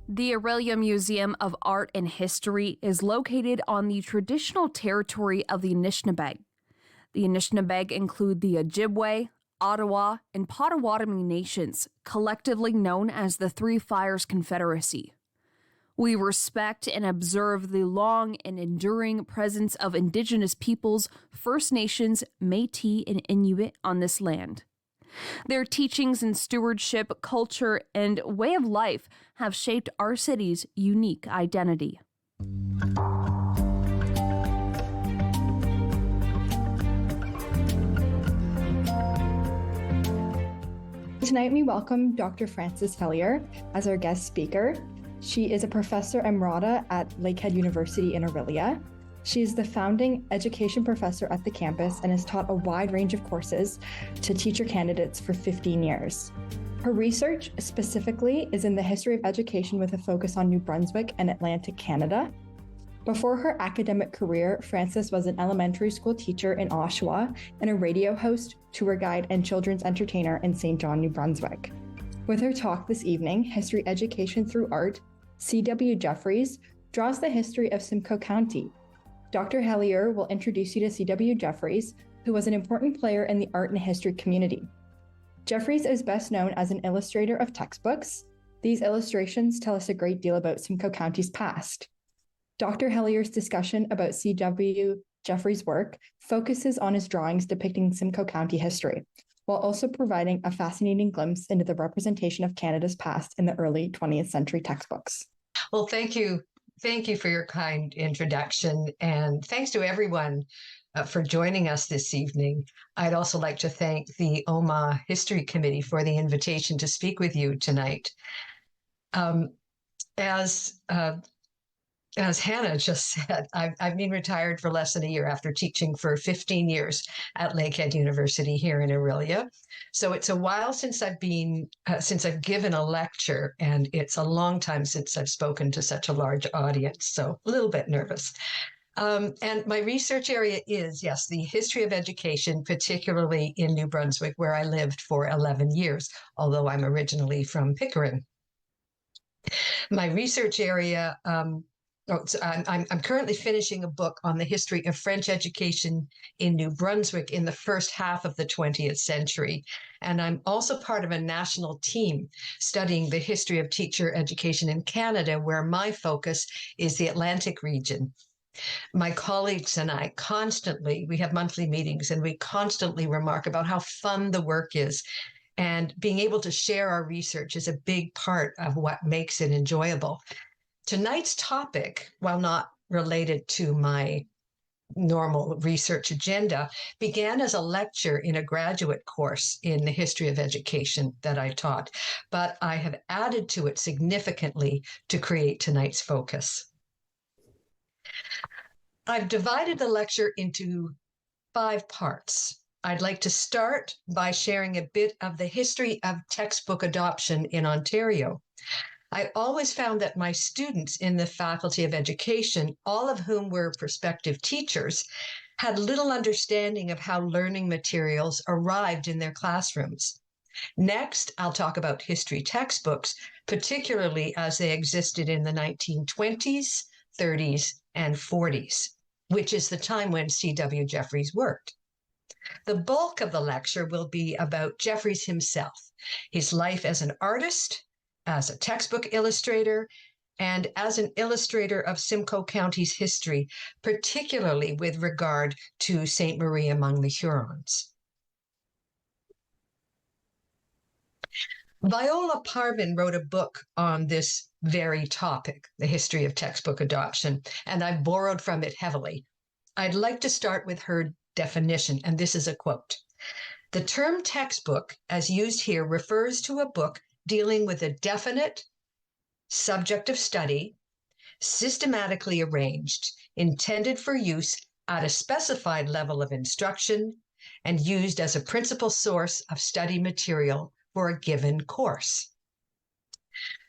The Aurelia Museum of Art and History is located on the traditional territory of the Anishinaabe. The Anishinaabe include the Ojibwe, Ottawa, and Potawatomi nations, collectively known as the Three Fires Confederacy. We respect and observe the long and enduring presence of Indigenous peoples, First Nations, Métis, and Inuit on this land. Their teachings and stewardship, culture, and way of life have shaped our city's unique identity. Tonight we welcome Dr. Frances Helyar as our guest speaker. She is a professor emerita at Lakehead University in Aurelia. She is the founding education professor at the campus and has taught a wide range of courses to teacher candidates for 15 years. Her research specifically is in the history of education with a focus on New Brunswick and Atlantic Canada. Before her academic career, Frances was an elementary school teacher in Oshawa and a radio host, tour guide, and children's entertainer in St. John, New Brunswick. With her talk this evening, History Education Through Art, C.W. Jefferys draws the history of Simcoe County. Dr. Helyar will introduce you to C.W. Jefferys, who was an important player in the art and history community. Jefferys is best known as an illustrator of textbooks. These illustrations tell us a great deal about Simcoe County's past. Dr. Helyar's discussion about C.W. Jefferys' work focuses on his drawings depicting Simcoe County history, while also providing a fascinating glimpse into the representation of Canada's past in the early 20th century textbooks. Well, thank you. Thank you for your kind introduction, and thanks to everyone for joining us this evening. I'd also like to thank the OMAH-History Committee for the invitation to speak with you tonight. As Hannah just said, I've been retired for less than a year after teaching for 15 years at Lakehead University here in Aurelia. So it's a while since I've given a lecture, and it's a long time since I've spoken to such a large audience. So a little bit nervous. And my research area is, yes, the history of education, particularly in New Brunswick, where I lived for 11 years, although I'm originally from Pickering. My research area. I'm currently finishing a book on the history of French education in New Brunswick in the first half of the 20th century. And I'm also part of a national team studying the history of teacher education in Canada, where my focus is the Atlantic region. My colleagues and I we have monthly meetings, and we constantly remark about how fun the work is. And being able to share our research is a big part of what makes it enjoyable. Tonight's topic, while not related to my normal research agenda, began as a lecture in a graduate course in the history of education that I taught, but I have added to it significantly to create tonight's focus. I've divided the lecture into 5 parts. I'd like to start by sharing a bit of the history of textbook adoption in Ontario. I always found that my students in the Faculty of Education, all of whom were prospective teachers, had little understanding of how learning materials arrived in their classrooms. Next, I'll talk about history textbooks, particularly as they existed in the 1920s, 30s, and 40s, which is the time when C.W. Jefferys worked. The bulk of the lecture will be about Jefferys himself, his life as an artist, as a textbook illustrator, and as an illustrator of Simcoe County's history, particularly with regard to Ste. Marie among the Hurons. Viola Parvin wrote a book on this very topic, the history of textbook adoption, and I borrowed from it heavily. I'd like to start with her definition, and this is a quote. "The term textbook, as used here, refers to a book dealing with a definite subject of study, systematically arranged, intended for use at a specified level of instruction, and used as a principal source of study material for a given course."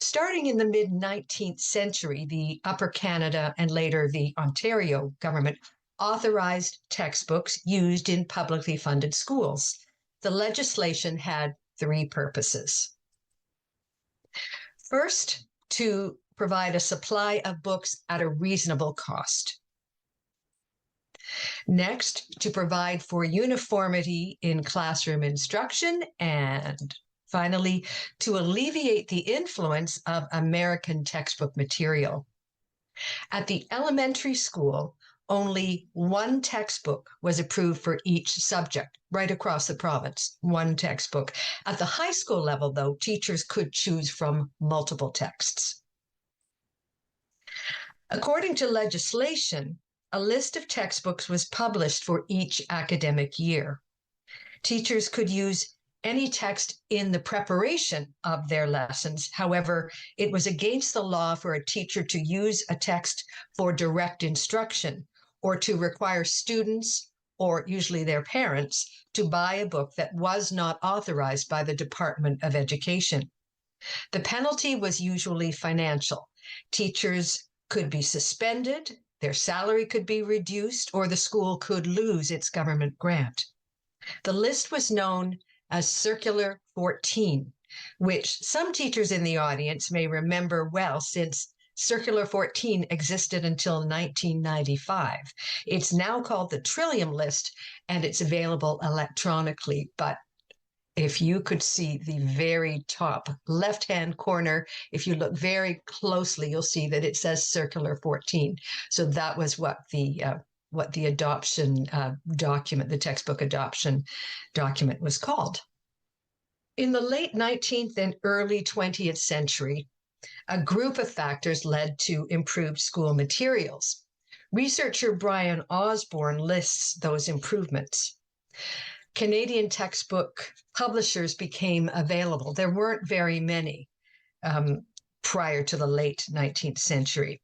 Starting in the mid-19th century, the Upper Canada and later the Ontario government authorized textbooks used in publicly funded schools. The legislation had 3 purposes. First, to provide a supply of books at a reasonable cost. Next, to provide for uniformity in classroom instruction, and finally, to alleviate the influence of American textbook material. At the elementary school, only one textbook was approved for each subject, right across the province, one textbook. At the high school level, though, teachers could choose from multiple texts. According to legislation, a list of textbooks was published for each academic year. Teachers could use any text in the preparation of their lessons. However, it was against the law for a teacher to use a text for direct instruction or to require students, or usually their parents, to buy a book that was not authorized by the Department of Education. The penalty was usually financial. Teachers could be suspended, their salary could be reduced, or the school could lose its government grant. The list was known as Circular 14, which some teachers in the audience may remember well, since Circular 14 existed until 1995. It's now called the Trillium List, and it's available electronically. But if you could see the very top left-hand corner, if you look very closely, you'll see that it says Circular 14. So that was what the adoption document, the textbook adoption document, was called. In the late 19th and early 20th century, a group of factors led to improved school materials. Researcher Brian Osborne lists those improvements. Canadian textbook publishers became available. There weren't very many prior to the late 19th century.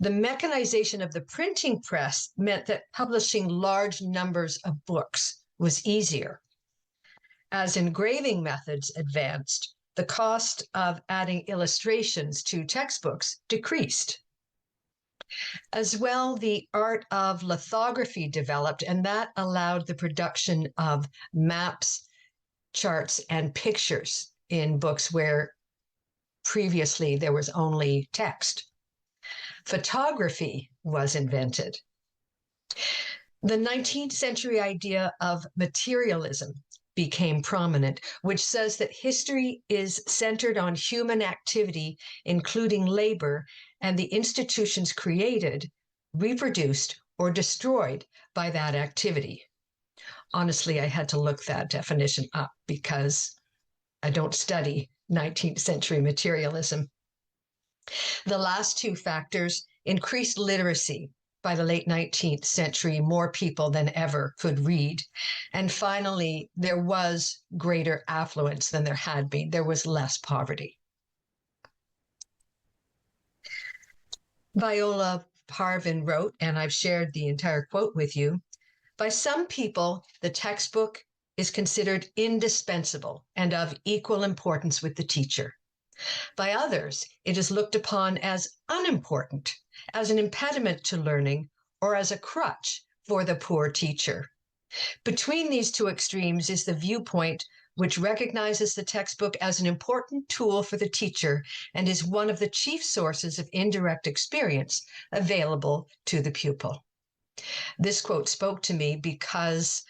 The mechanization of the printing press meant that publishing large numbers of books was easier. As engraving methods advanced, the cost of adding illustrations to textbooks decreased. As well, the art of lithography developed, and that allowed the production of maps, charts, and pictures in books where previously there was only text. Photography was invented. The 19th century idea of materialism became prominent, which says that history is centered on human activity, including labor, and the institutions created, reproduced, or destroyed by that activity. Honestly, I had to look that definition up because I don't study 19th century materialism. The last two factors: increased literacy. By the late 19th century, more people than ever could read. And finally, there was greater affluence than there had been. There was less poverty. Viola Parvin wrote, and I've shared the entire quote with you, "By some people, the textbook is considered indispensable and of equal importance with the teacher. By others, it is looked upon as unimportant, as an impediment to learning, or as a crutch for the poor teacher. Between these two extremes is the viewpoint which recognizes the textbook as an important tool for the teacher and is one of the chief sources of indirect experience available to the pupil." This quote spoke to me because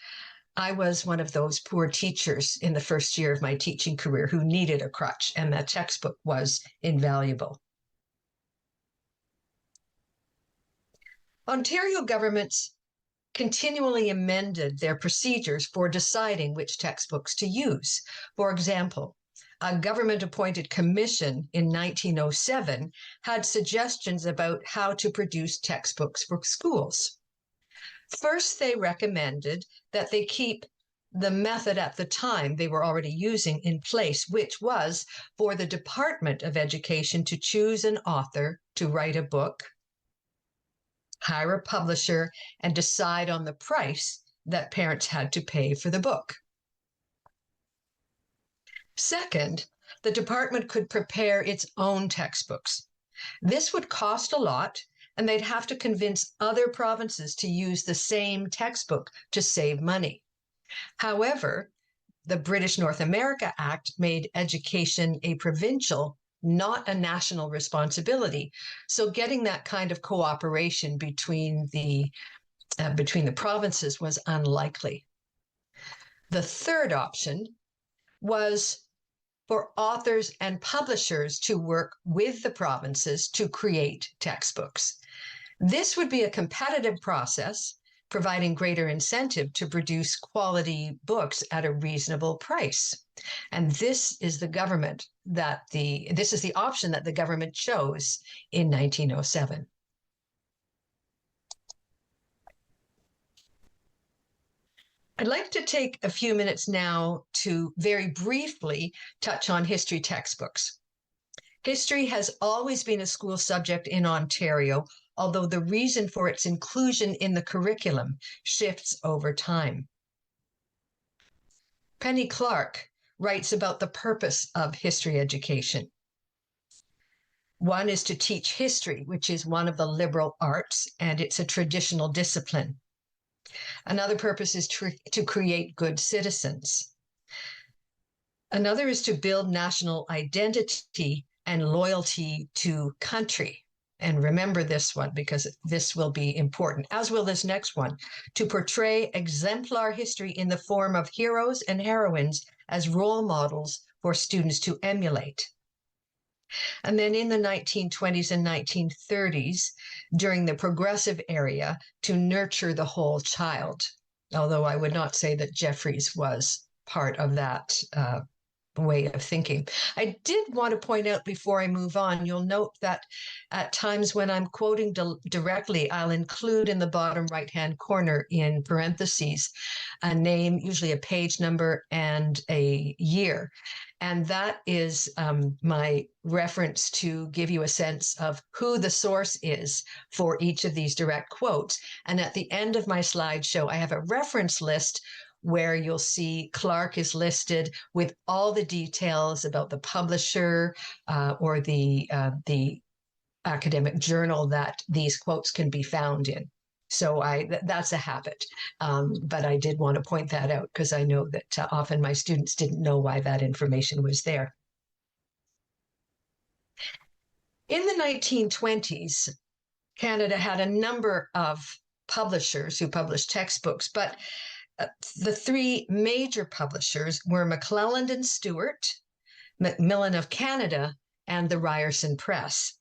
I was one of those poor teachers in the first year of my teaching career who needed a crutch, and that textbook was invaluable. Ontario governments continually amended their procedures for deciding which textbooks to use. For example, a government-appointed commission in 1907 had suggestions about how to produce textbooks for schools. First, they recommended that they keep the method at the time they were already using in place, which was for the Department of Education to choose an author to write a book, hire a publisher, and decide on the price that parents had to pay for the book. Second, the department could prepare its own textbooks. This would cost a lot, and they'd have to convince other provinces to use the same textbook to save money. However, the British North America Act made education a provincial, not a national responsibility. So getting that kind of cooperation between the provinces was unlikely. The third option was for authors and publishers to work with the provinces to create textbooks. This would be a competitive process, providing greater incentive to produce quality books at a reasonable price. And this is the option that the government chose in 1907. I'd like to take a few minutes now to very briefly touch on history textbooks. History has always been a school subject in Ontario, although the reason for its inclusion in the curriculum shifts over time. Penny Clark writes about the purpose of history education. One is to teach history, which is one of the liberal arts, and it's a traditional discipline. Another purpose is to create good citizens. Another is to build national identity and loyalty to country. And remember this one, because this will be important, as will this next one, to portray exemplar history in the form of heroes and heroines as role models for students to emulate. And then in the 1920s and 1930s, during the progressive era, to nurture the whole child, although I would not say that Jefferys was part of that way of thinking. I did want to point out before I move on, you'll note that at times when I'm quoting directly, I'll include in the bottom right-hand corner in parentheses a name, usually a page number and a year. And that is my reference to give you a sense of who the source is for each of these direct quotes. And at the end of my slideshow, I have a reference list where you'll see Clark is listed with all the details about the publisher or the academic journal that these quotes can be found in. So that's a habit, but I did want to point that out because I know that often my students didn't know why that information was there. In the 1920s, Canada had a number of publishers who published textbooks, but the three major publishers were McClelland and Stewart, Macmillan of Canada, and the Ryerson Press.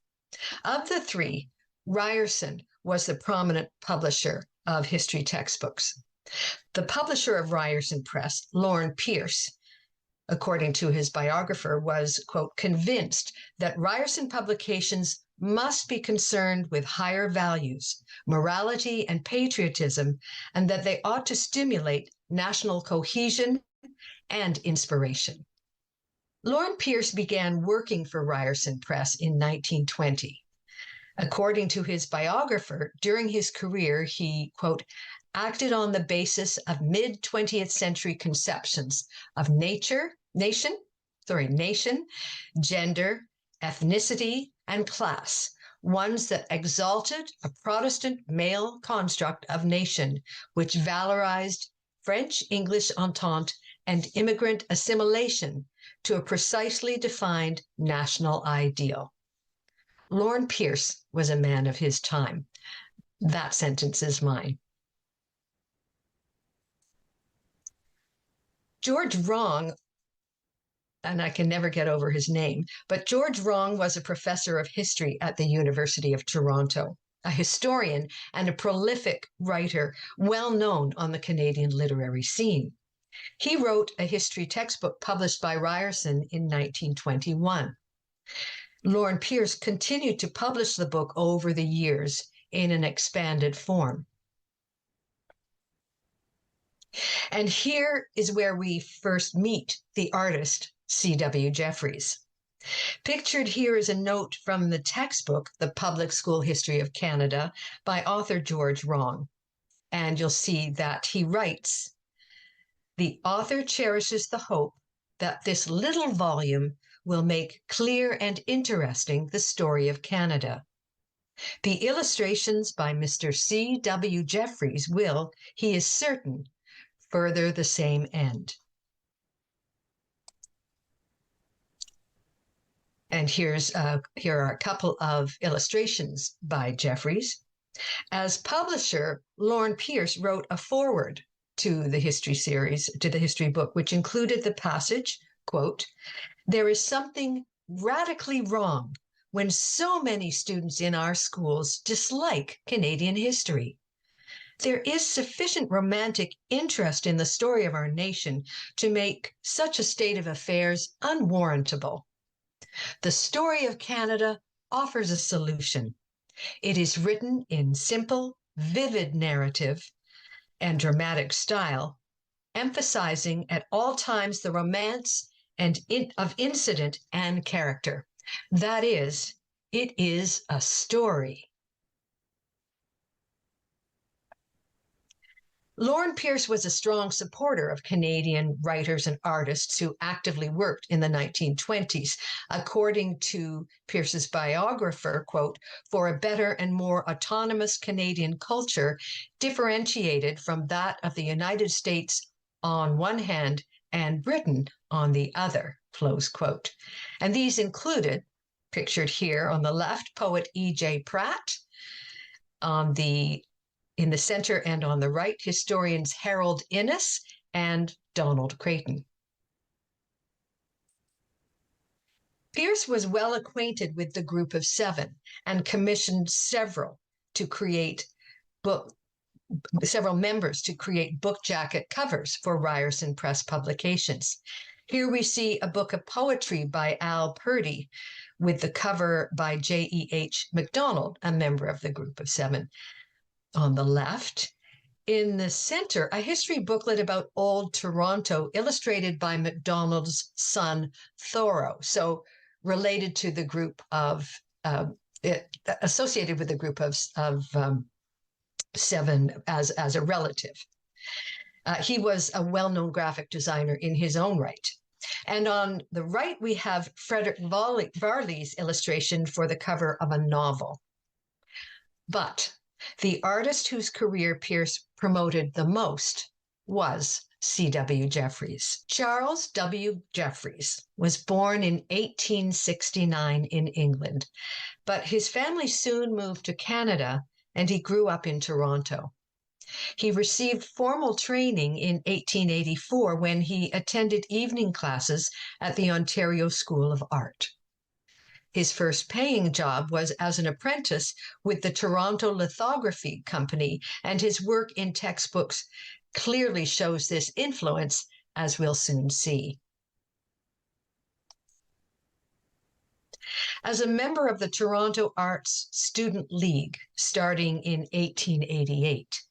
Of the three, Ryerson was the prominent publisher of history textbooks. The publisher of Ryerson Press, Lorne Pierce, according to his biographer, was, quote, convinced that Ryerson publications must be concerned with higher values, morality, and patriotism, and that they ought to stimulate national cohesion and inspiration. Lorne Pierce began working for Ryerson Press in 1920. According to his biographer, during his career, he, quote, acted on the basis of mid-20th century conceptions of nation, gender, ethnicity, and class, ones that exalted a Protestant male construct of nation, which valorized French-English entente and immigrant assimilation to a precisely defined national ideal. Lorne Pierce was a man of his time. That sentence is mine. George Wrong, and I can never get over his name, but George Wrong was a professor of history at the University of Toronto, a historian and a prolific writer, well known on the Canadian literary scene. He wrote a history textbook published by Ryerson in 1921. Lorne Pierce continued to publish the book over the years in an expanded form. And here is where we first meet the artist, C.W. Jefferys. Pictured here is a note from the textbook, The Public School History of Canada, by author George Wrong. And you'll see that he writes, the author cherishes the hope that this little volume will make clear and interesting the story of Canada. The illustrations by Mr. C.W. Jefferys will, he is certain, further the same end. And here are a couple of illustrations by Jefferys. As publisher, Lorne Pierce wrote a foreword to the history series, to the history book, which included the passage, quote, "There is something radically wrong when so many students in our schools dislike Canadian history. There is sufficient romantic interest in the story of our nation to make such a state of affairs unwarrantable. The story of Canada offers a solution. It is written in simple, vivid narrative and dramatic style, emphasizing at all times the romance of incident and character. That is, it is a story." Lorne Pierce was a strong supporter of Canadian writers and artists who actively worked in the 1920s. According to Pierce's biographer, quote, "For a better and more autonomous Canadian culture, differentiated from that of the United States on one hand and Britain on the other," close quote. And these included, pictured here on the left, poet E.J. Pratt, in the center and on the right, historians Harold Innes and Donald Creighton. Pierce was well acquainted with the Group of Seven and commissioned several members to create book jacket covers for Ryerson Press publications. Here we see a book of poetry by Al Purdy with the cover by J.E.H. MacDonald, a member of the Group of Seven. On the left, in the center, a history booklet about Old Toronto illustrated by MacDonald's son, Thoreau. So related to the group of, associated with the Group of Seven as a relative. He was a well-known graphic designer in his own right. And on the right, we have Frederick Varley's illustration for the cover of a novel. But the artist whose career Pierce promoted the most was C.W. Jefferys. Charles W. Jefferys was born in 1869 in England, but his family soon moved to Canada and he grew up in Toronto. He received formal training in 1884 when he attended evening classes at the Ontario School of Art. His first paying job was as an apprentice with the Toronto Lithography Company, and his work in textbooks clearly shows this influence, as we'll soon see. As a member of the Toronto Arts Student League starting in 1888,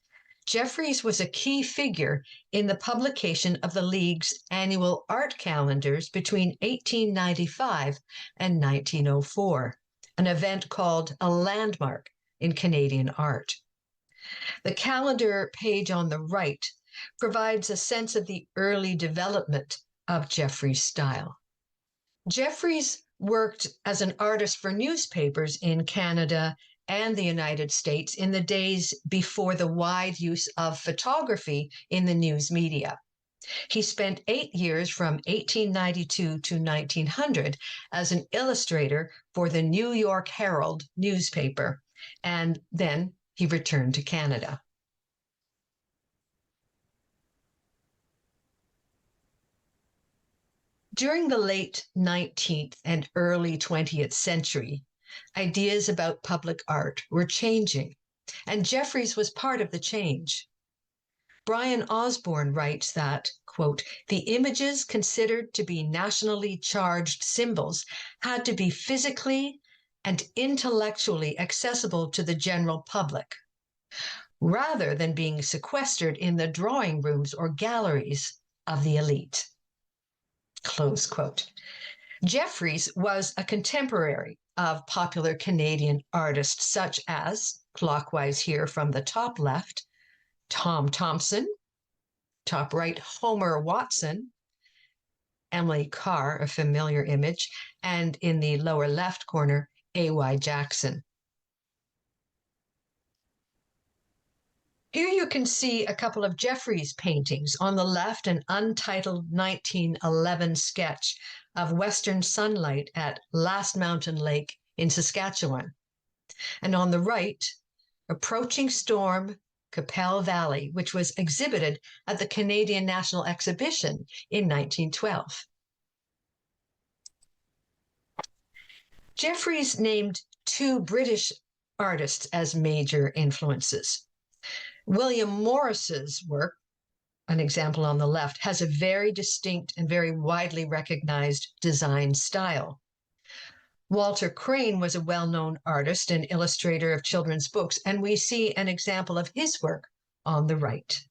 Jefferys was a key figure in the publication of the League's annual art calendars between 1895 and 1904, an event called a landmark in Canadian art. The calendar page on the right provides a sense of the early development of Jefferys' style. Jefferys worked as an artist for newspapers in Canada and the United States in the days before the wide use of photography in the news media. He spent 8 years from 1892 to 1900 as an illustrator for the New York Herald newspaper, and then he returned to Canada. During the late 19th and early 20th century, ideas about public art were changing, and Jefferys was part of the change. Brian Osborne writes that, quote, "The images considered to be nationally charged symbols had to be physically and intellectually accessible to the general public, rather than being sequestered in the drawing rooms or galleries of the elite." Close quote. Jefferys was a contemporary of popular Canadian artists such as, clockwise here from the top left, Tom Thomson, top right, Homer Watson, Emily Carr, a familiar image, and in the lower left corner, A.Y. Jackson. Here you can see a couple of Jefferys paintings. On the left, an untitled 1911 sketch of western sunlight at Last Mountain Lake in Saskatchewan. And on the right, Approaching Storm, Qu'Appelle Valley, which was exhibited at the Canadian National Exhibition in 1912. Jefferys named two British artists as major influences. William Morris's work, an example on the left, has a very distinct and very widely recognized design style. Walter Crane was a well-known artist and illustrator of children's books, and we see an example of his work on the right.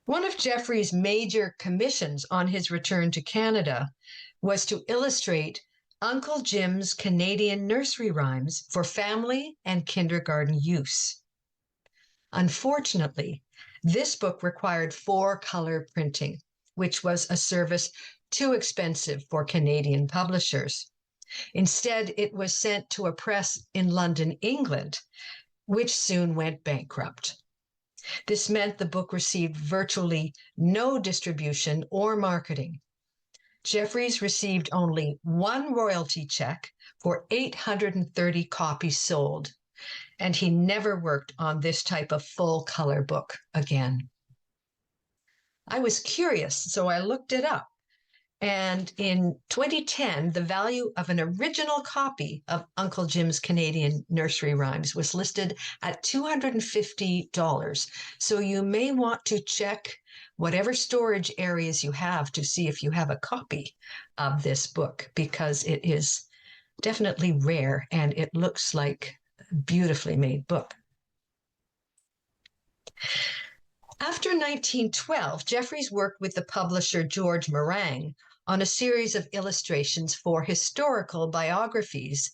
One of Jefferys' major commissions on his return to Canada was to illustrate Uncle Jim's Canadian nursery rhymes for family and kindergarten use. Unfortunately, this book required 4-color printing, which was a service too expensive for Canadian publishers. Instead, it was sent to a press in London, England, which soon went bankrupt. This meant the book received virtually no distribution or marketing. Jefferys received only one royalty check for 830 copies sold, and he never worked on this type of full-color book again. I was curious, so I looked it up. And in 2010, the value of an original copy of Uncle Jim's Canadian Nursery Rhymes was listed at $250. So you may want to check whatever storage areas you have to see if you have a copy of this book, because it is definitely rare and it looks like a beautifully made book. After 1912, Jefferys worked with the publisher George Morang on a series of illustrations for historical biographies,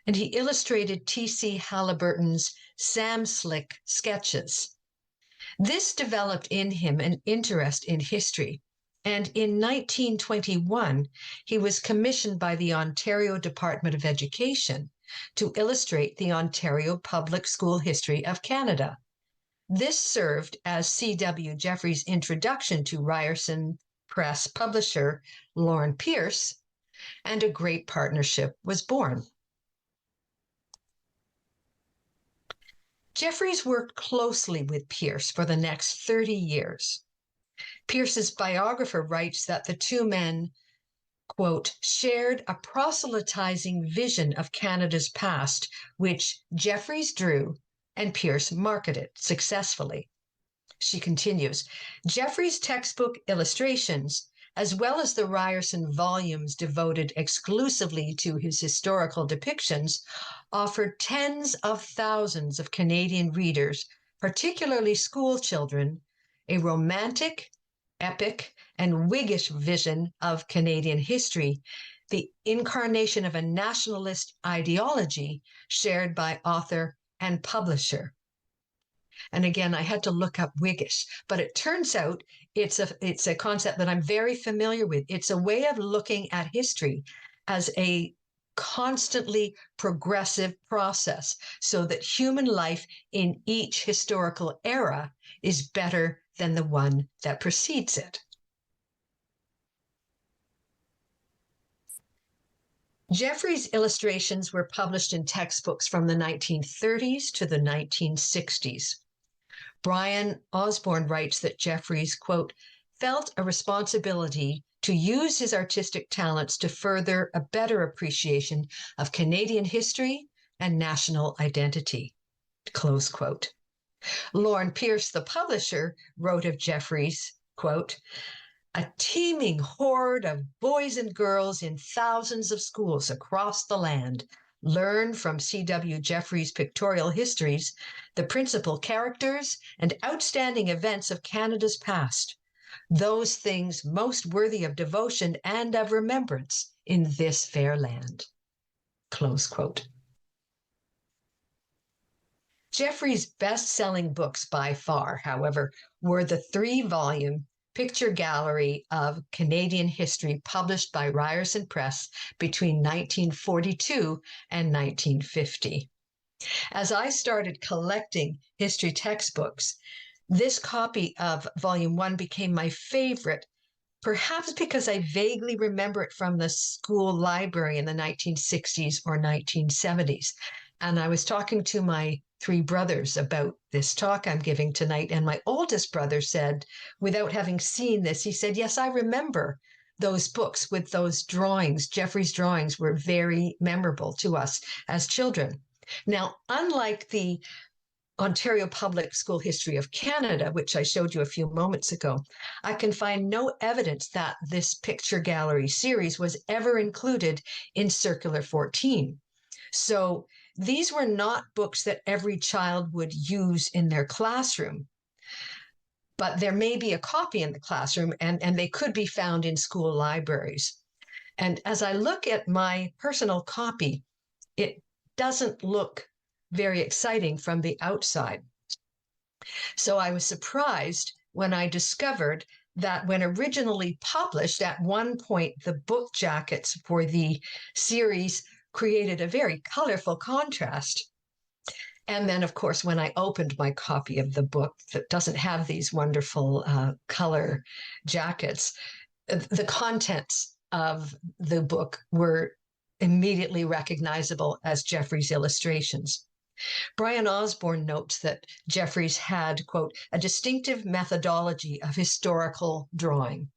and he illustrated T.C. Halliburton's Sam Slick sketches. This developed in him an interest in history, and in 1921, he was commissioned by the Ontario Department of Education to illustrate the Ontario Public School History of Canada. This served as C.W. Jefferys' introduction to Ryerson Press publisher Lauren Pierce, and a great partnership was born. Jefferys worked closely with Pierce for the next 30 years. Pierce's biographer writes that the two men, quote, shared a proselytizing vision of Canada's past, which Jefferys drew and Pierce marketed successfully. She continues, Jefferys' textbook illustrations, as well as the Ryerson volumes devoted exclusively to his historical depictions, offered tens of thousands of Canadian readers, particularly school children, a romantic, epic, and Whiggish vision of Canadian history, the incarnation of a nationalist ideology shared by author and publisher. And again, I had to look up Whiggish, but it turns out it's a concept that I'm very familiar with. It's a way of looking at history as a constantly progressive process so that human life in each historical era is better than the one that precedes it. Jefferys' illustrations were published in textbooks from the 1930s to the 1960s. Brian Osborne writes that Jefferys, quote, felt a responsibility to use his artistic talents to further a better appreciation of Canadian history and national identity, close quote. Lauren Pierce, the publisher, wrote of Jefferys, quote, a teeming horde of boys and girls in thousands of schools across the land learn from C.W. Jefferys' pictorial histories the principal characters and outstanding events of Canada's past, those things most worthy of devotion and of remembrance in this fair land. Close quote. Jefferys' best-selling books by far, however, were the 3-volume picture gallery of Canadian history published by Ryerson Press between 1942 and 1950. As I started collecting history textbooks, this copy of Volume 1 became my favorite, perhaps because I vaguely remember it from the school library in the 1960s or 1970s. And I was talking to my three brothers about this talk I'm giving tonight. And my oldest brother said, without having seen this, he said, yes, I remember those books with those drawings. Jefferys' drawings were very memorable to us as children. Now, unlike the Ontario Public School History of Canada, which I showed you a few moments ago, I can find no evidence that this picture gallery series was ever included in Circular 14. So these were not books that every child would use in their classroom, but there may be a copy in the classroom, and they could be found in school libraries. And as I look at my personal copy, it doesn't look very exciting from the outside. So I was surprised when I discovered that when originally published, at one point, the book jackets for the series created a very colorful contrast. And then, of course, when I opened my copy of the book that doesn't have these wonderful color jackets, the contents of the book were immediately recognizable as Jefferys' illustrations. Brian Osborne notes that Jefferys had, quote, a distinctive methodology of historical drawing.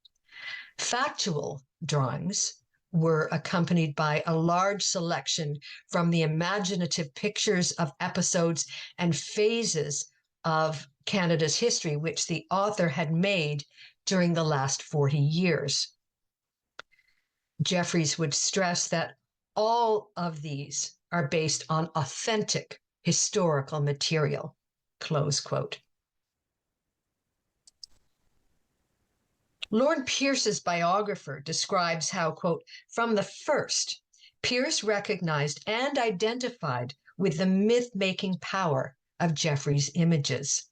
Factual drawings were accompanied by a large selection from the imaginative pictures of episodes and phases of Canada's history, which the author had made during the last 40 years. Jefferys would stress that all of these are based on authentic historical material, close quote. Lord Pierce's biographer describes how, quote, from the first, Pierce recognized and identified with the myth-making power of Jefferys' images.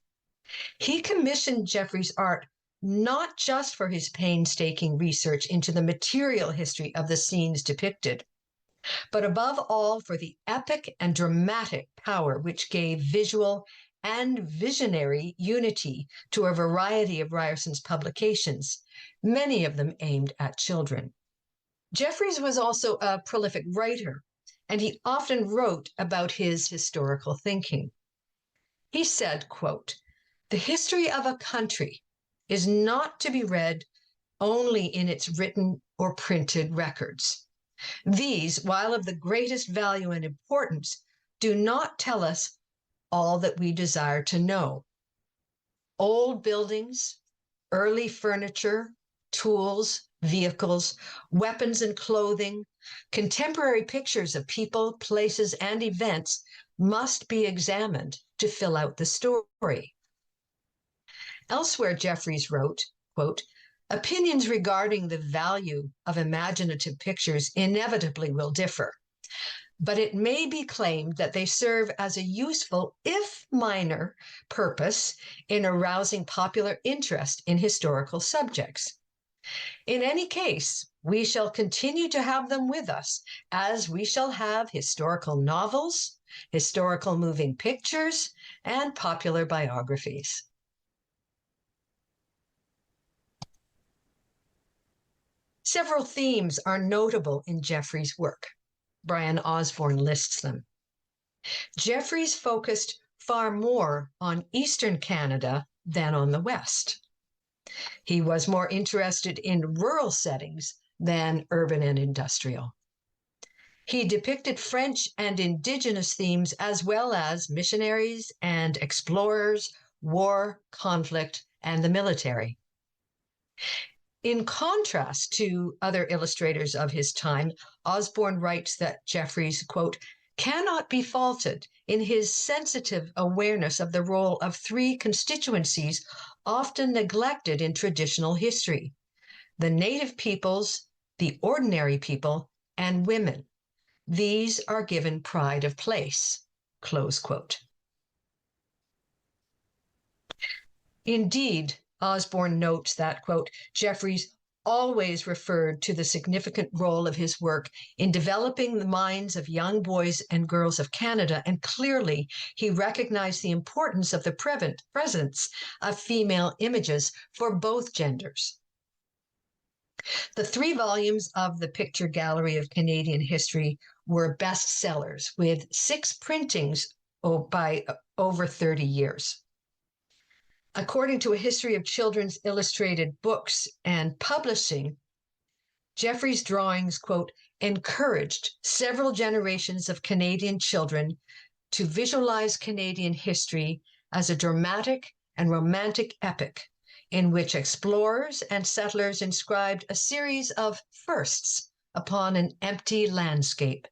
He commissioned Jefferys' art not just for his painstaking research into the material history of the scenes depicted, but above all for the epic and dramatic power which gave visual and visionary unity to a variety of Ryerson's publications, many of them aimed at children. Jefferys was also a prolific writer, and he often wrote about his historical thinking. He said, quote, the history of a country is not to be read only in its written or printed records. These, while of the greatest value and importance, do not tell us all that we desire to know. Old buildings, early furniture, tools, vehicles, weapons and clothing, contemporary pictures of people, places, and events must be examined to fill out the story. Elsewhere, Jefferys wrote, quote, opinions regarding the value of imaginative pictures inevitably will differ, but it may be claimed that they serve as a useful, if minor, purpose in arousing popular interest in historical subjects. In any case, we shall continue to have them with us, as we shall have historical novels, historical moving pictures, and popular biographies. Several themes are notable in Jefferys' work. Brian Osborne lists them. Jefferys focused far more on Eastern Canada than on the West. He was more interested in rural settings than urban and industrial. He depicted French and Indigenous themes as well as missionaries and explorers, war, conflict, and the military. In contrast to other illustrators of his time, Osborne writes that Jefferys, quote, cannot be faulted in his sensitive awareness of the role of three constituencies often neglected in traditional history: the native peoples, the ordinary people, and women. These are given pride of place, close quote. Indeed, Osborne notes that, quote, Jefferys always referred to the significant role of his work in developing the minds of young boys and girls of Canada, and clearly he recognized the importance of the presence of female images for both genders. The 3 volumes of the Picture Gallery of Canadian History were bestsellers, with 6 printings by over 30 years. According to a history of children's illustrated books and publishing, Jefferys' drawings, quote, encouraged several generations of Canadian children to visualize Canadian history as a dramatic and romantic epic in which explorers and settlers inscribed a series of firsts upon an empty landscape.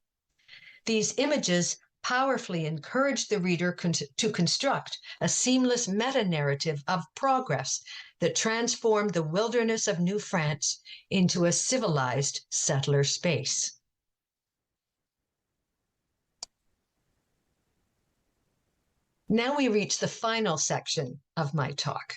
These images powerfully encouraged the reader to construct a seamless meta-narrative of progress that transformed the wilderness of New France into a civilized settler space. Now we reach the final section of my talk.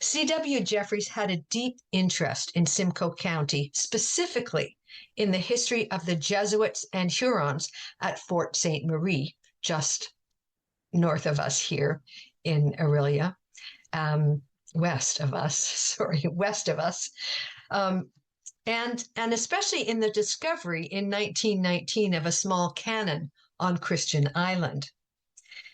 C.W. Jefferys had a deep interest in Simcoe County, specifically in the history of the Jesuits and Hurons at Fort Ste. Marie, just north of us here in Orillia, west of us, and especially in the discovery in 1919 of a small cannon on Christian Island.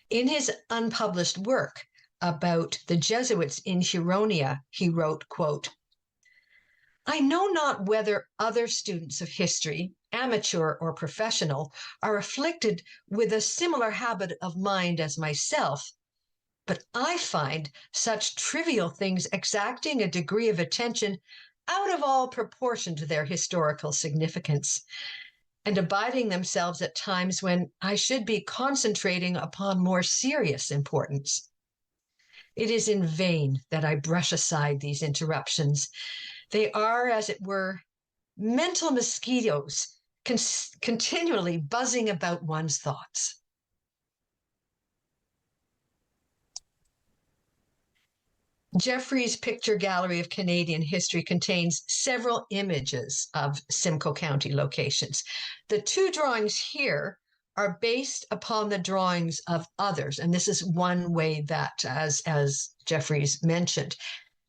In his unpublished work about the Jesuits in Huronia, he wrote, quote, I know not whether other students of history, amateur or professional, are afflicted with a similar habit of mind as myself, but I find such trivial things exacting a degree of attention out of all proportion to their historical significance, and abiding themselves at times when I should be concentrating upon more serious importance. It is in vain that I brush aside these interruptions. They are, as it were, mental mosquitoes continually buzzing about one's thoughts. Jefferys' Picture Gallery of Canadian History contains several images of Simcoe County locations. The 2 drawings here are based upon the drawings of others, and this is one way that, as Jefferys mentioned,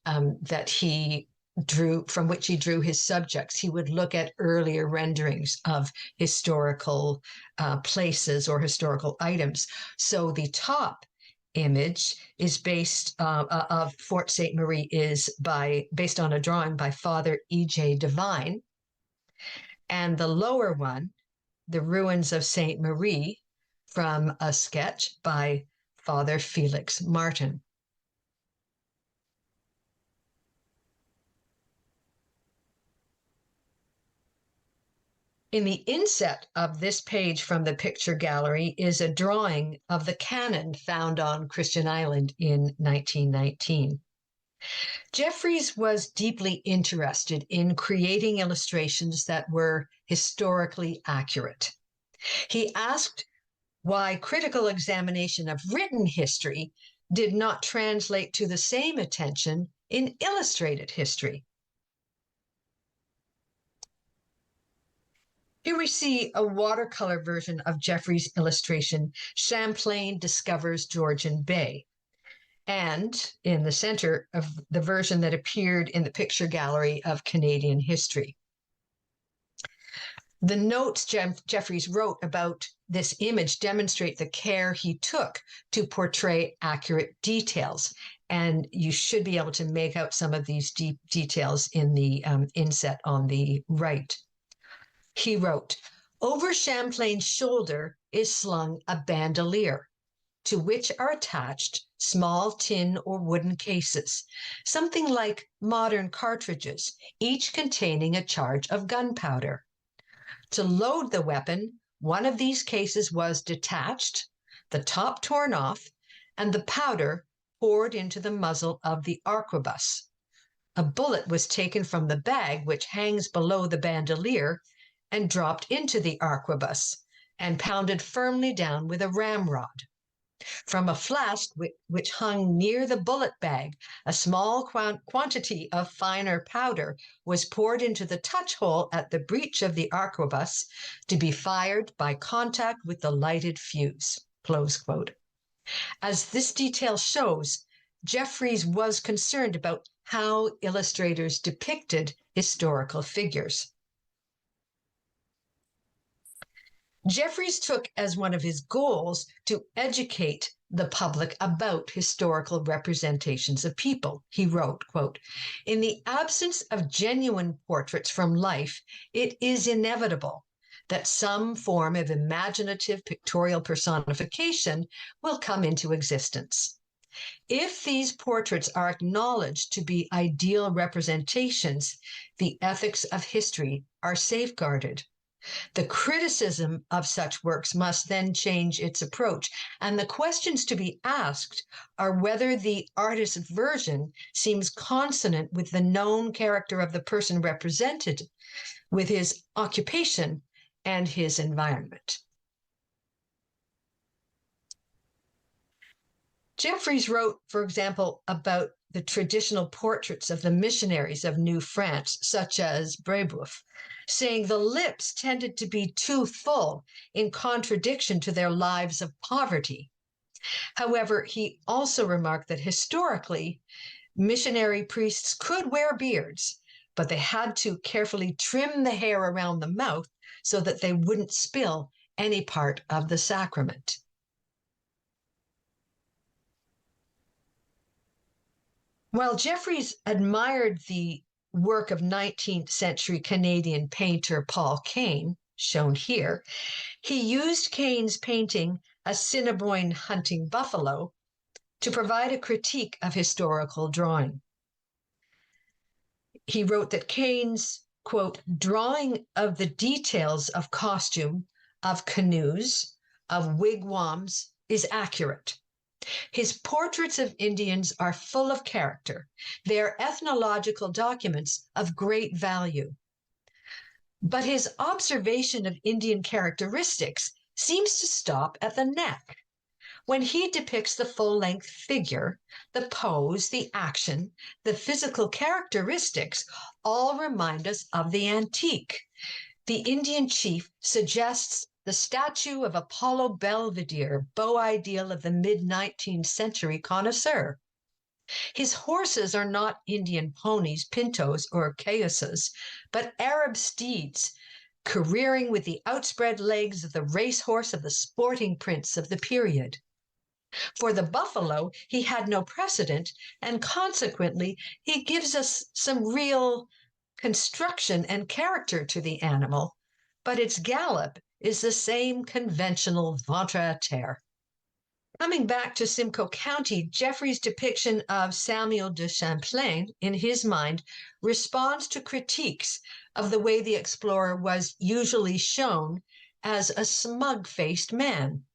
that he drew, from which he drew his subjects. He would look at earlier renderings of historical places or historical items. So the top image is based of Fort Ste. Marie is based on a drawing by Father E.J. Devine, and the lower one, the ruins of St. Marie, from a sketch by Father Felix Martin. In the inset of this page from the picture gallery is a drawing of the cannon found on Christian Island in 1919. Jefferys was deeply interested in creating illustrations that were historically accurate. He asked why critical examination of written history did not translate to the same attention in illustrated history. Here we see a watercolor version of Jefferys' illustration, Champlain Discovers Georgian Bay. And in the center of the version that appeared in the Picture Gallery of Canadian History. The notes Jefferys wrote about this image demonstrate the care he took to portray accurate details. And you should be able to make out some of these deep details in the inset on the right. He wrote, over Champlain's shoulder is slung a bandolier, to which are attached small tin or wooden cases, something like modern cartridges, each containing a charge of gunpowder. To load the weapon, one of these cases was detached, the top torn off, and the powder poured into the muzzle of the arquebus. A bullet was taken from the bag which hangs below the bandolier and dropped into the arquebus and pounded firmly down with a ramrod. From a flask which hung near the bullet bag, a small quantity of finer powder was poured into the touch hole at the breech of the arquebus to be fired by contact with the lighted fuse. Close quote. As this detail shows, Jefferys was concerned about how illustrators depicted historical figures. Jefferys took as one of his goals to educate the public about historical representations of people. He wrote, quote, "In the absence of genuine portraits from life, it is inevitable that some form of imaginative pictorial personification will come into existence. If these portraits are acknowledged to be ideal representations, the ethics of history are safeguarded. The criticism of such works must then change its approach, and the questions to be asked are whether the artist's version seems consonant with the known character of the person represented, with his occupation and his environment." Jefferys wrote, for example, about the traditional portraits of the missionaries of New France, such as Brébeuf, saying the lips tended to be too full in contradiction to their lives of poverty. However, he also remarked that historically, missionary priests could wear beards, but they had to carefully trim the hair around the mouth so that they wouldn't spill any part of the sacrament. While Jefferys admired the work of 19th century Canadian painter Paul Kane, shown here, he used Kane's painting Assiniboine Hunting Buffalo to provide a critique of historical drawing. He wrote that Kane's, quote, "drawing of the details of costume, of canoes, of wigwams is accurate. His portraits of Indians are full of character. They are ethnological documents of great value. But his observation of Indian characteristics seems to stop at the neck. When he depicts the full-length figure, the pose, the action, the physical characteristics all remind us of the antique. The Indian chief suggests the statue of Apollo Belvedere, beau ideal of the mid-19th century connoisseur. His horses are not Indian ponies, pintos, or cayuses, but Arab steeds, careering with the outspread legs of the racehorse of the sporting prince of the period. For the buffalo, he had no precedent, and consequently, he gives us some real construction and character to the animal, but its gallop is the same conventional ventre-à-terre." Coming back to Simcoe County, Jefferys' depiction of Samuel de Champlain, in his mind, responds to critiques of the way the explorer was usually shown as a smug-faced man.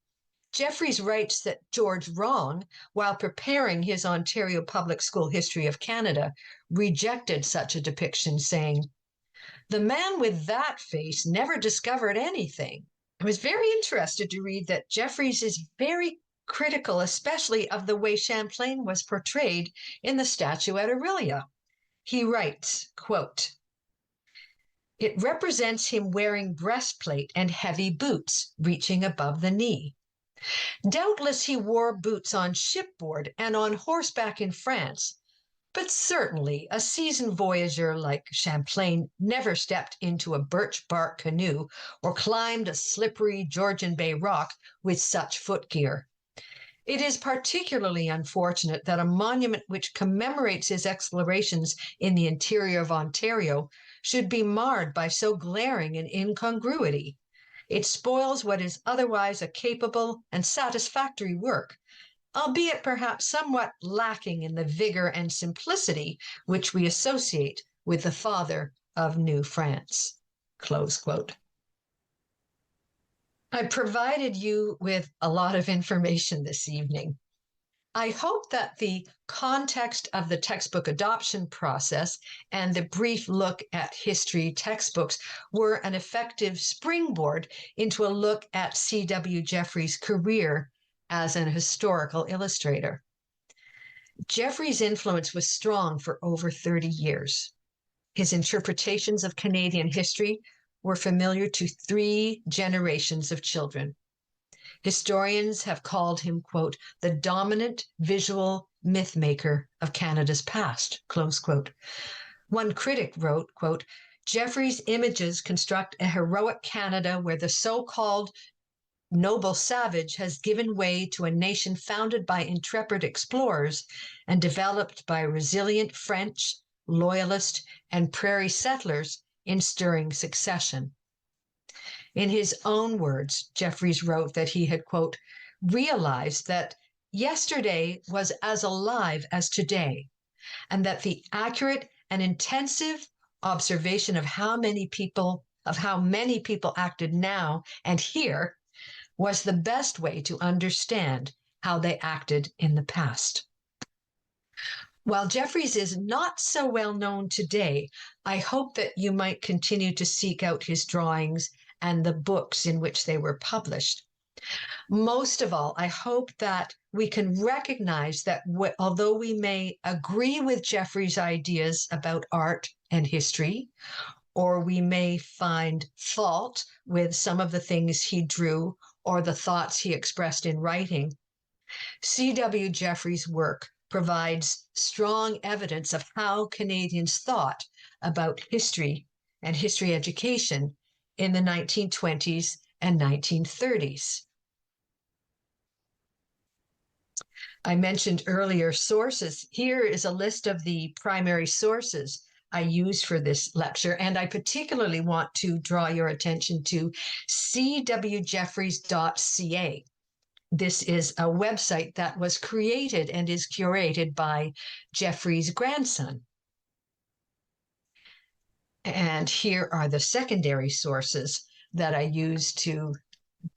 Jefferys writes that George Wrong, while preparing his Ontario Public School History of Canada, rejected such a depiction, saying, "The man with that face never discovered anything." I was very interested to read that Jefferys is very critical, especially of the way Champlain was portrayed in the statue at Orillia. He writes, quote, "It represents him wearing breastplate and heavy boots reaching above the knee. Doubtless he wore boots on shipboard and on horseback in France, but certainly a seasoned voyager like Champlain never stepped into a birch bark canoe or climbed a slippery Georgian Bay rock with such footgear. It is particularly unfortunate that a monument which commemorates his explorations in the interior of Ontario should be marred by so glaring an incongruity. It spoils what is otherwise a capable and satisfactory work, albeit perhaps somewhat lacking in the vigor and simplicity which we associate with the father of New France." Close quote. I provided you with a lot of information this evening. I hope that the context of the textbook adoption process and the brief look at history textbooks were an effective springboard into a look at C.W. Jefferys' career as an historical illustrator. Jefferys' influence was strong for over 30 years. His interpretations of Canadian history were familiar to 3 generations of children. Historians have called him, quote, the dominant visual myth maker of Canada's past, close quote. One critic wrote, quote, Jefferys' images construct a heroic Canada where the so-called noble savage has given way to a nation founded by intrepid explorers and developed by resilient French, loyalist, and prairie settlers in stirring succession. In his own words, Jefferys wrote that he had, quote, realized that yesterday was as alive as today, and that the accurate and intensive observation of how many people acted now and here was the best way to understand how they acted in the past. While Jefferys is not so well known today, I hope that you might continue to seek out his drawings and the books in which they were published. Most of all, I hope that we can recognize that although we may agree with Jefferys' ideas about art and history, or we may find fault with some of the things he drew or the thoughts he expressed in writing, C.W. Jefferys' work provides strong evidence of how Canadians thought about history and history education in the 1920s and 1930s. I mentioned earlier sources. Here is a list of the primary sources I used for this lecture, and I particularly want to draw your attention to cwjefferys.ca. This is a website that was created and is curated by Jefferys' grandson. And here are the secondary sources that I used to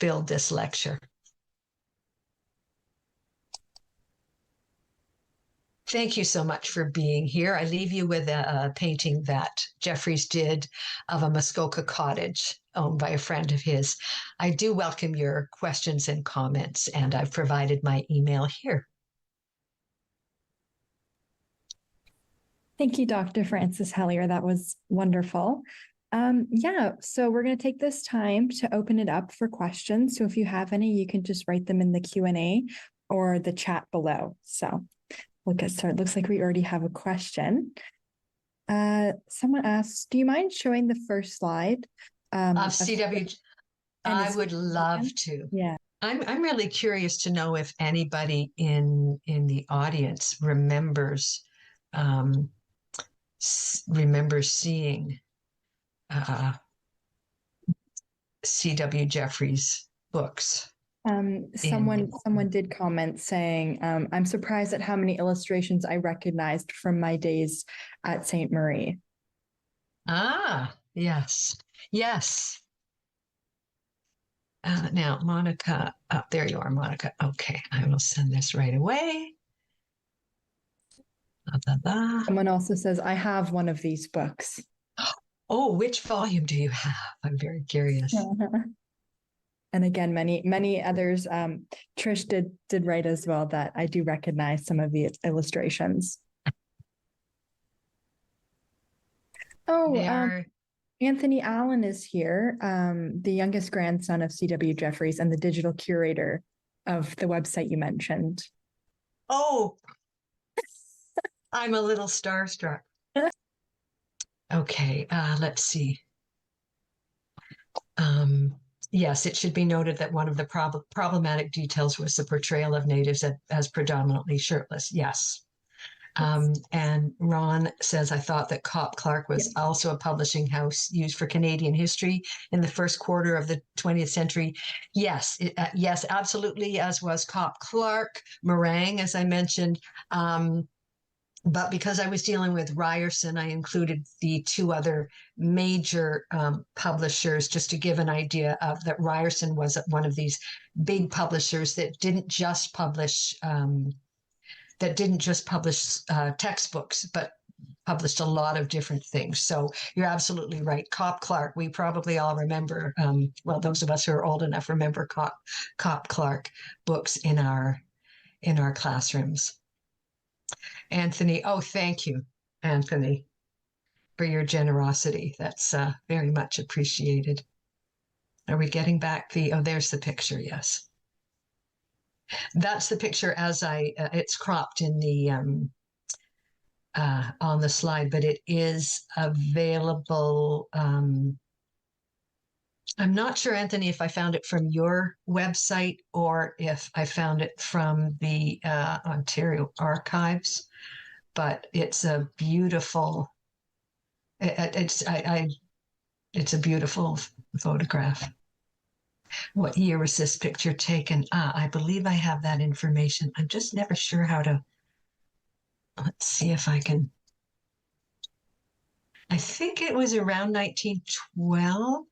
build this lecture. Thank you so much for being here. I leave you with a painting that Jefferys did of a Muskoka cottage owned by a friend of his. I do welcome your questions and comments, and I've provided my email here. Thank you, Dr. Frances Helyar. That was wonderful. So we're going to take this time to open it up for questions. So if you have any, you can just write them in the Q&A or the chat below. So we'll get started. Looks like we already have a question. Someone asked, do you mind showing the first slide? Of CW, I would love to. Yeah. I'm really curious to know if anybody in the audience remembers seeing C.W. Jefferys' books. Someone did comment saying, I'm surprised at how many illustrations I recognized from my days at St. Marie. Ah, yes. Yes. Now, Monica, there you are, Monica. Okay, I will send this right away. Someone also says, I have one of these books. Oh, which volume do you have? I'm very curious. And again, many others. Trish did write as well that I do recognize some of the illustrations. Oh, Anthony Allen is here, the youngest grandson of C.W. Jefferys and the digital curator of the website you mentioned. Oh, I'm a little starstruck. Okay, let's see. Yes, it should be noted that one of the problematic details was the portrayal of natives as predominantly shirtless. Yes. And Ron says, I thought that Cop Clark was also a publishing house used for Canadian history in the first quarter of the 20th century. Yes, yes, absolutely, as was Cop Clark, Meringue, as I mentioned. But because I was dealing with Ryerson, I included the 2 other major publishers, just to give an idea of that Ryerson was one of these big publishers that didn't just publish textbooks, but published a lot of different things. So you're absolutely right. Cop Clark, we probably all remember, well, those of us who are old enough remember Cop Clark books in our classrooms. Anthony, oh, thank you, Anthony, for your generosity. That's very much appreciated. Are we getting back oh, there's the picture, yes. That's the picture as it's cropped in the, on the slide, but it is available. I'm not sure, Anthony, if I found it from your website or if I found it from the Ontario Archives, but it's a beautiful, it's a beautiful photograph. What year was this picture taken? I believe I have that information. I'm just never sure how to, let's see if I can. I think it was around 1912.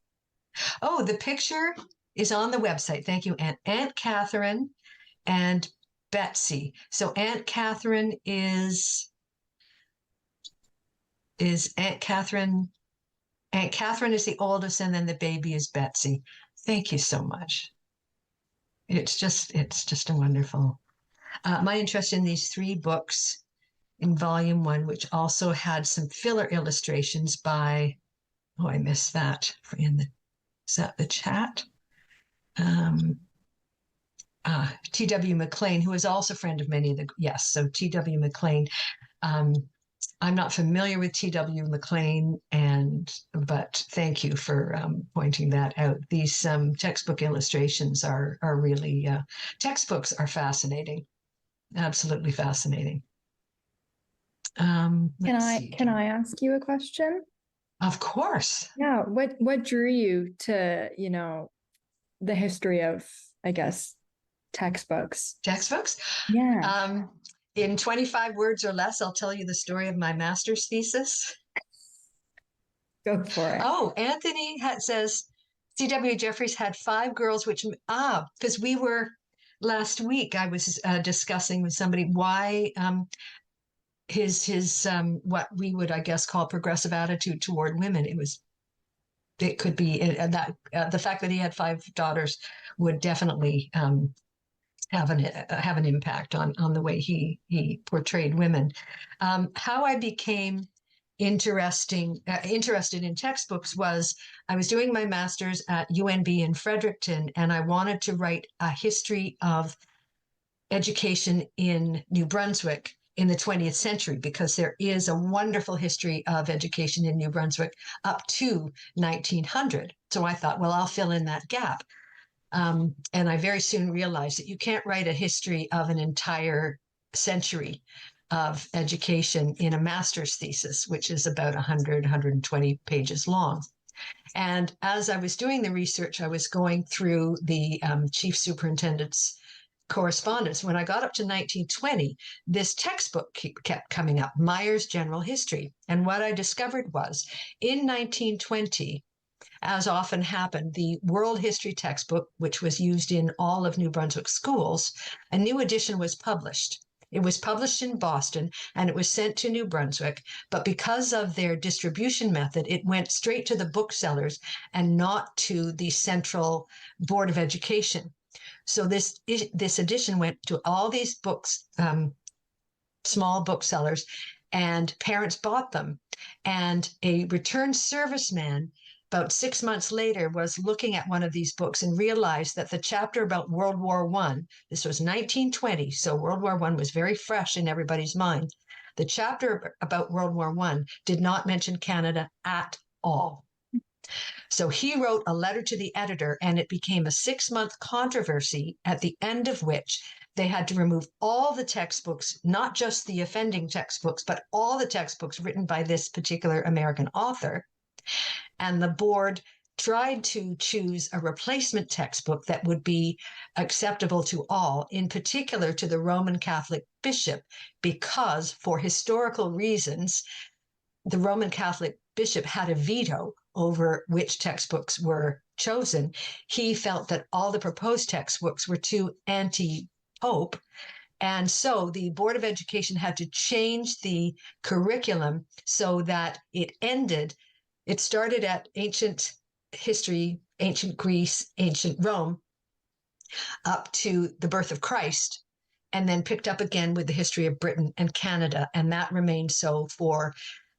Oh, the picture is on the website. Thank you, Aunt Catherine and Betsy. So Aunt Catherine is Aunt Catherine. Aunt Catherine is the oldest, and then the baby is Betsy. Thank you so much. It's just a wonderful. My interest in these 3 books in volume 1, which also had some filler illustrations by, oh, I missed that is that the chat? T.W. McLean, who is also a friend of many of the, yes, so T.W. McLean. I'm not familiar with T.W. McLean, but thank you for pointing that out. These textbook illustrations are really, textbooks are fascinating, absolutely fascinating. Can I ask you a question? Of course. Yeah. What drew you to, the history of, I guess, textbooks? Textbooks? Yeah. In 25 words or less, I'll tell you the story of my master's thesis. Go for it. Oh, Anthony says C.W. Jefferys had 5 girls, because we were last week, I was discussing with somebody why his what we would, I guess, call progressive attitude toward women. It could be that the fact that he had 5 daughters would definitely have an impact on the way he portrayed women. How I became interested in textbooks was I was doing my master's at UNB in Fredericton, and I wanted to write a history of education in New Brunswick in the 20th century, because there is a wonderful history of education in New Brunswick up to 1900. So I thought, well, I'll fill in that gap. And I very soon realized that you can't write a history of an entire century of education in a master's thesis, which is about 100, 120 pages long. And as I was doing the research, I was going through the chief superintendent's correspondence. When I got up to 1920, this textbook kept coming up, Meyer's General History. And what I discovered was in 1920, as often happened, the World History textbook, which was used in all of New Brunswick schools, a new edition was published. It was published in Boston and it was sent to New Brunswick, but because of their distribution method, it went straight to the booksellers and not to the Central Board of Education. So this edition went to all these books, small booksellers, and parents bought them. And a returned serviceman about 6 months later was looking at one of these books and realized that the chapter about World War I, this was 1920, so World War I was very fresh in everybody's mind. The chapter about World War I did not mention Canada at all. So he wrote a letter to the editor, and it became a 6-month controversy, at the end of which they had to remove all the textbooks, not just the offending textbooks, but all the textbooks written by this particular American author. And the board tried to choose a replacement textbook that would be acceptable to all, in particular to the Roman Catholic bishop, because for historical reasons, the Roman Catholic bishop had a veto over which textbooks were chosen. He felt that all the proposed textbooks were too anti-pope, And so the Board of Education had to change the curriculum so that it started at ancient history, ancient Greece, ancient Rome, up to the birth of Christ, and then picked up again with the history of Britain and Canada. And that remained so for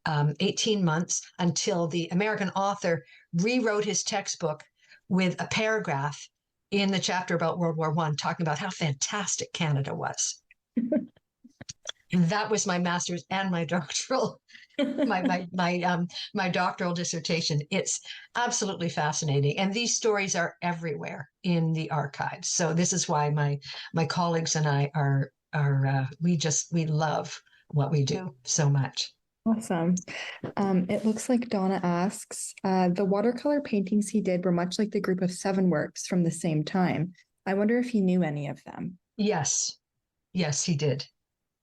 18 months until the American author rewrote his textbook with a paragraph in the chapter about World War I, talking about how fantastic Canada was. That was my master's and my doctoral, my doctoral dissertation. It's absolutely fascinating, and these stories are everywhere in the archives. So this is why my colleagues and I we love what we do so much. Awesome. It looks like Donna asks, the watercolor paintings he did were much like the group of 7 works from the same time. I wonder if he knew any of them. Yes, he did.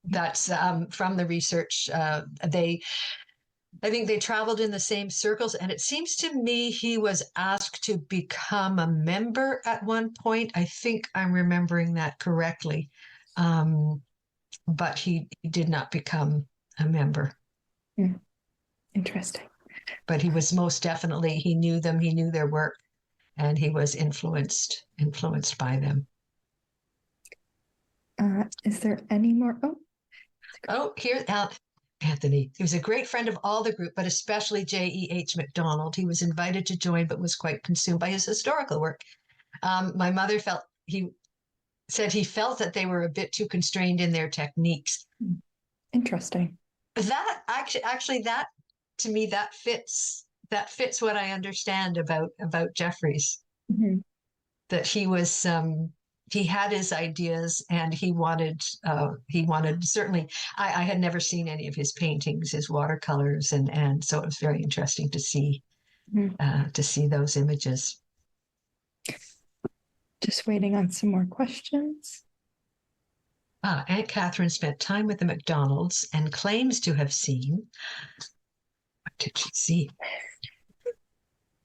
That's from the research. I think they traveled in the same circles, and it seems to me he was asked to become a member at one point. I think I'm remembering that correctly, but he did not become a member. Interesting. But he was most definitely, he knew them, he knew their work, and he was influenced by them. Is there any more? Here's Anthony. He was a great friend of all the group, but especially J.E.H. MacDonald. He was invited to join, but was quite consumed by his historical work. My mother said he felt that they were a bit too constrained in their techniques. Interesting. That actually that to me that fits what I understand about Jefferys. Mm-hmm. That he was he had his ideas, and he wanted certainly. I had never seen any of his paintings, his watercolors, and so it was very interesting to see those images. Just waiting on some more questions. Aunt Catherine spent time with the MacDonalds and claims to have seen. What did she see?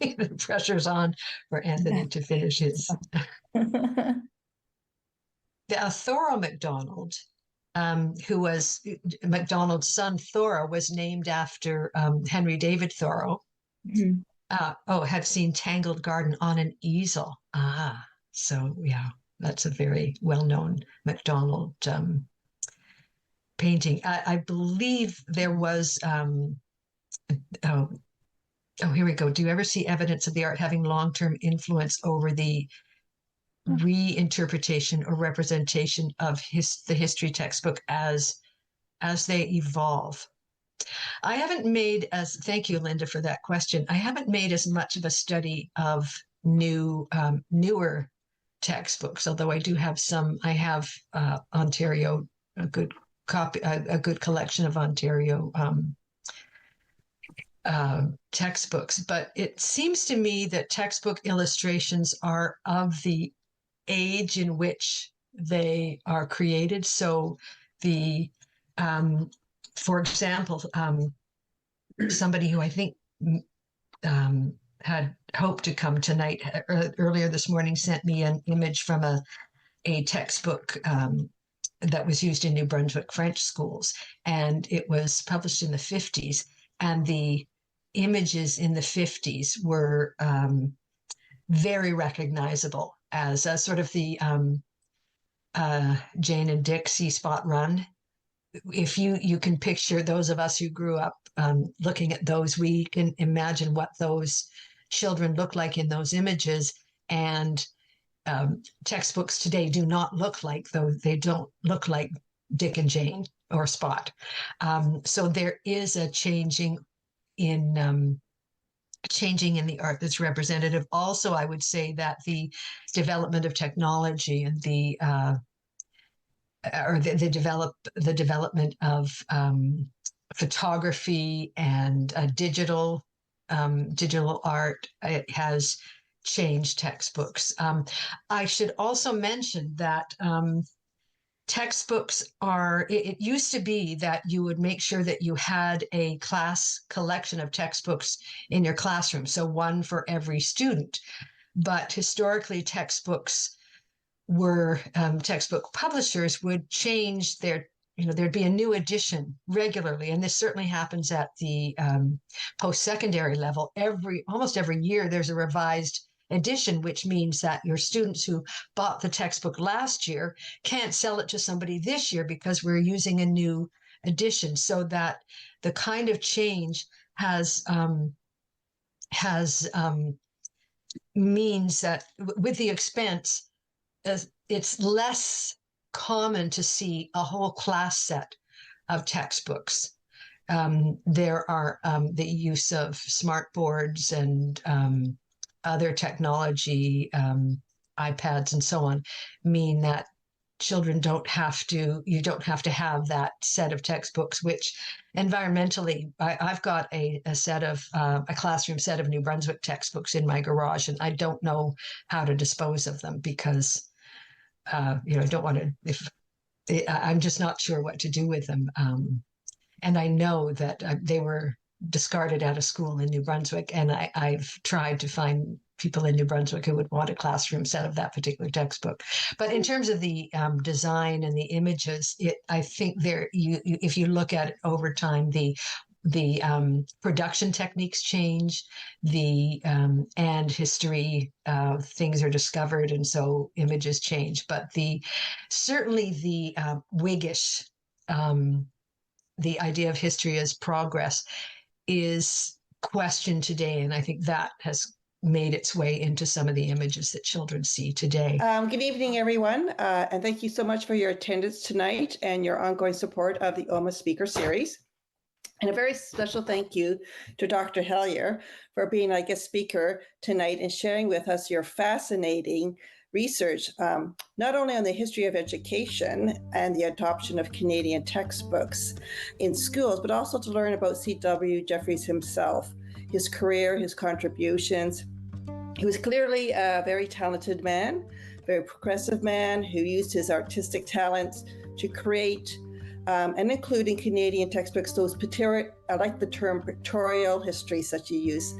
The pressure's on for Anthony to finish his. Thoreau MacDonald, who was MacDonald's son, Thoreau, was named after Henry David Thoreau. Mm-hmm. Had seen Tangled Garden on an easel. So yeah, that's a very well-known MacDonald painting. I believe there was. Here we go. Do you ever see evidence of the art having long-term influence over the reinterpretation or representation of the history textbook as they evolve? I haven't made thank you, Linda, for that question. I haven't made as much of a study of newer textbooks, although I do have some. I have Ontario, a good collection of Ontario textbooks, but it seems to me that textbook illustrations are of the age in which they are created. So for example, somebody who I think had hoped to come tonight earlier this morning sent me an image from a textbook that was used in New Brunswick French schools, and it was published in the 50s, and the images in the 50s were very recognizable as a sort of the Jane and Dick See Spot Run. If you can picture, those of us who grew up looking at those, we can imagine what those children look like in those images. And textbooks today do not look like those. They don't look like Dick and Jane or Spot. So there is a changing in the art that's representative. Also, I would say that the development of technology and the development of photography and digital art, it has changed textbooks. I should also mention that textbooks it used to be that you would make sure that you had a class collection of textbooks in your classroom, so one for every student. But historically, textbooks were textbook publishers would change their, there'd be a new edition regularly. And this certainly happens at the post-secondary level. Almost every year, there's a revised edition, which means that your students who bought the textbook last year can't sell it to somebody this year because we're using a new edition. So that the kind of change means that with the expense, it's less common to see a whole class set of textbooks. There are the use of smart boards and other technology, iPads and so on, mean that children you don't have to have that set of textbooks, which environmentally, I've got a classroom set of New Brunswick textbooks in my garage, and I don't know how to dispose of them because, I don't want to, I'm just not sure what to do with them. And I know that they were discarded at a school in New Brunswick, and I've tried to find people in New Brunswick who would want a classroom set of that particular textbook. But in terms of the design and the images, I think if you look at it over time, the production techniques change, and history things are discovered, and so images change. But certainly the Whiggish, the idea of history as progress, is questioned today, and I think that has made its way into some of the images that children see today. Good evening, everyone, and thank you so much for your attendance tonight and your ongoing support of the OMAH Speaker Series. And a very special thank you to Dr. Helyar for being our guest speaker tonight and sharing with us your fascinating research, not only on the history of education and the adoption of Canadian textbooks in schools, but also to learn about C.W. Jefferys himself, his career, his contributions. He was clearly a very talented man, very progressive man who used his artistic talents to create and include in Canadian textbooks those I like the term pictorial histories that you use.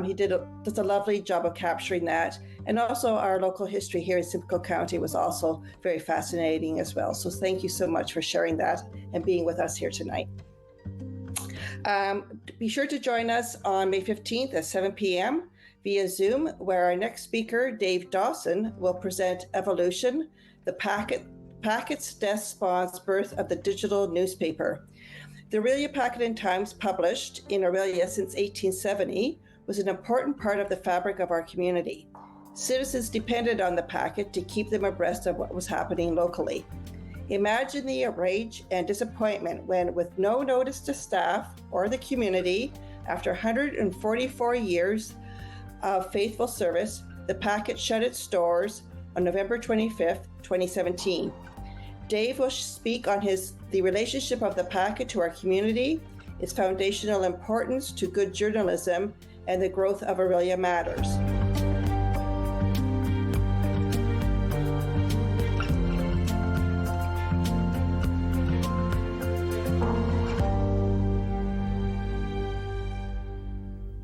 He does a lovely job of capturing that. And also our local history here in Simcoe County was also very fascinating as well. So thank you so much for sharing that and being with us here tonight. Be sure to join us on May 15th at 7 p.m. via Zoom, where our next speaker, Dave Dawson, will present Evolution, the Packet's Death Spawns Birth of the Digital Newspaper. The Orillia Packet and Times, published in Orillia since 1870, was an important part of the fabric of our community. Citizens depended on the Packet to keep them abreast of what was happening locally. Imagine the outrage and disappointment when, with no notice to staff or the community, after 144 years of faithful service, the Packet shut its doors on November 25th, 2017. Dave will speak on the relationship of the Packet to our community, its foundational importance to good journalism, and the growth of Orillia Matters.